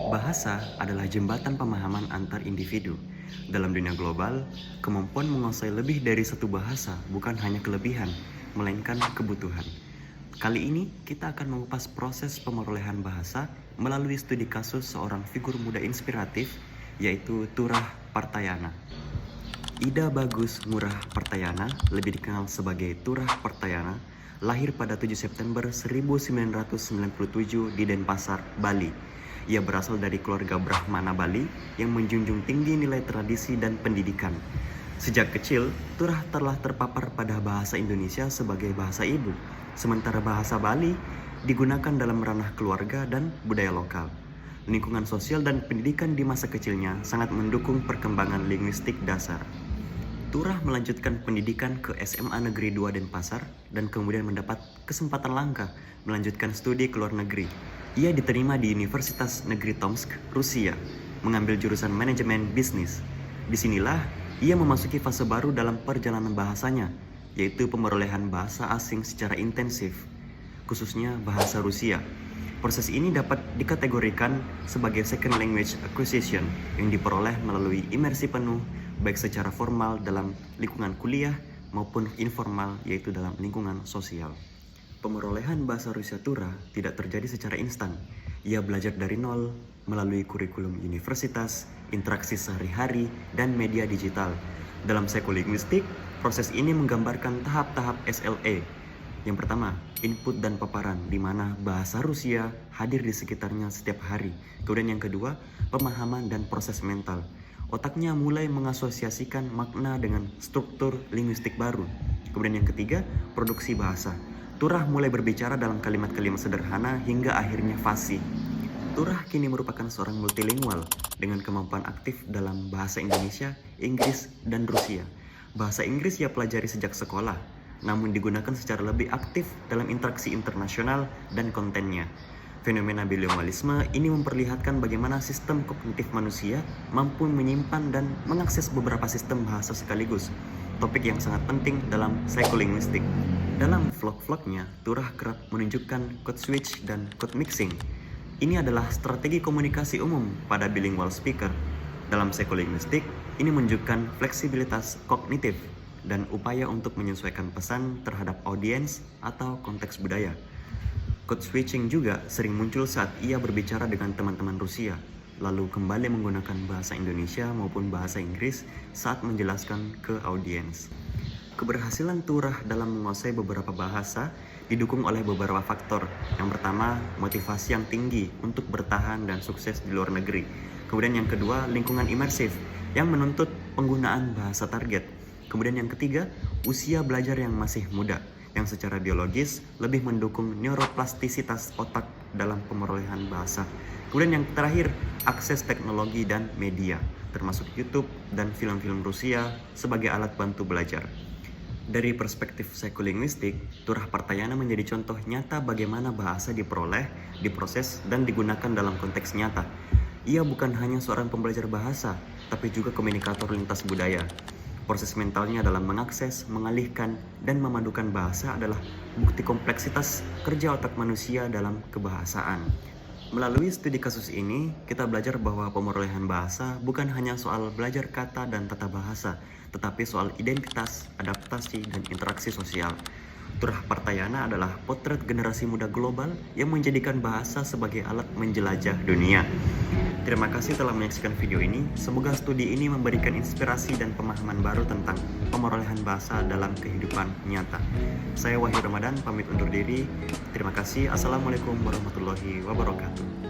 Bahasa adalah jembatan pemahaman antar individu. Dalam dunia global, kemampuan menguasai lebih dari satu bahasa bukan hanya kelebihan, melainkan kebutuhan. Kali ini, kita akan mengupas proses pemerolehan bahasa melalui studi kasus seorang figur muda inspiratif, yaitu Turah Partayana. Ida Bagus Ngurah Partayana, lebih dikenal sebagai Turah Partayana, lahir pada 7 September 1997 di Denpasar, Bali. Ia berasal dari keluarga Brahmana Bali yang menjunjung tinggi nilai tradisi dan pendidikan. Sejak kecil, Turah telah terpapar pada bahasa Indonesia sebagai bahasa ibu, sementara bahasa Bali digunakan dalam ranah keluarga dan budaya lokal. Lingkungan sosial dan pendidikan di masa kecilnya sangat mendukung perkembangan linguistik dasar. Turah melanjutkan pendidikan ke SMA Negeri 2 Denpasar dan kemudian mendapat kesempatan langka melanjutkan studi ke luar negeri. Ia diterima di Universitas Negeri Tomsk, Rusia, mengambil jurusan manajemen bisnis. Disinilah ia memasuki fase baru dalam perjalanan bahasanya, yaitu pemerolehan bahasa asing secara intensif, khususnya bahasa Rusia. Proses ini dapat dikategorikan sebagai second language acquisition yang diperoleh melalui imersi penuh baik secara formal dalam lingkungan kuliah maupun informal yaitu dalam lingkungan sosial. Pemerolehan bahasa Rusia Turah tidak terjadi secara instan. Ia belajar dari nol melalui kurikulum universitas, interaksi sehari-hari, dan media digital. Dalam psikolinguistik, proses ini menggambarkan tahap-tahap SLA. Yang pertama, input dan paparan, di mana bahasa Rusia hadir di sekitarnya setiap hari. Kemudian yang kedua, pemahaman dan proses mental. Otaknya mulai mengasosiasikan makna dengan struktur linguistik baru. Kemudian yang ketiga, produksi bahasa. Turah mulai berbicara dalam kalimat-kalimat sederhana hingga akhirnya fasih. Turah kini merupakan seorang multilingual dengan kemampuan aktif dalam bahasa Indonesia, Inggris, dan Rusia. Bahasa Inggris ia pelajari sejak sekolah, namun digunakan secara lebih aktif dalam interaksi internasional dan kontennya. Fenomena bilingualisme ini memperlihatkan bagaimana sistem kognitif manusia mampu menyimpan dan mengakses beberapa sistem bahasa sekaligus, topik yang sangat penting dalam psikolinguistik. Dalam vlog-vlognya, Turah kerap menunjukkan code switch dan code mixing. Ini adalah strategi komunikasi umum pada bilingual speaker. Dalam psikolinguistik, ini menunjukkan fleksibilitas kognitif dan upaya untuk menyesuaikan pesan terhadap audiens atau konteks budaya. Code switching juga sering muncul saat ia berbicara dengan teman-teman Rusia, lalu kembali menggunakan bahasa Indonesia maupun bahasa Inggris saat menjelaskan ke audiens. Keberhasilan Turah dalam menguasai beberapa bahasa didukung oleh beberapa faktor. Yang pertama, motivasi yang tinggi untuk bertahan dan sukses di luar negeri. Kemudian yang kedua, lingkungan imersif yang menuntut penggunaan bahasa target. Kemudian yang ketiga, usia belajar yang masih muda, yang secara biologis lebih mendukung neuroplastisitas otak dalam pemerolehan bahasa. Kemudian yang terakhir, akses teknologi dan media, termasuk YouTube dan film-film Rusia sebagai alat bantu belajar. Dari perspektif psikolinguistik, Turah Partayana menjadi contoh nyata bagaimana bahasa diperoleh, diproses, dan digunakan dalam konteks nyata. Ia bukan hanya seorang pembelajar bahasa, tapi juga komunikator lintas budaya. Proses mentalnya dalam mengakses, mengalihkan, dan memadukan bahasa adalah bukti kompleksitas kerja otak manusia dalam kebahasaan. Melalui studi kasus ini, kita belajar bahwa pemerolehan bahasa bukan hanya soal belajar kata dan tata bahasa, tetapi soal identitas, adaptasi, dan interaksi sosial. Turah Partayana adalah potret generasi muda global yang menjadikan bahasa sebagai alat menjelajah dunia. Terima kasih telah menyaksikan video ini. Semoga studi ini memberikan inspirasi dan pemahaman baru tentang pemerolehan bahasa dalam kehidupan nyata. Saya Wahyu Ramadan, pamit undur diri. Terima kasih. Assalamualaikum warahmatullahi wabarakatuh.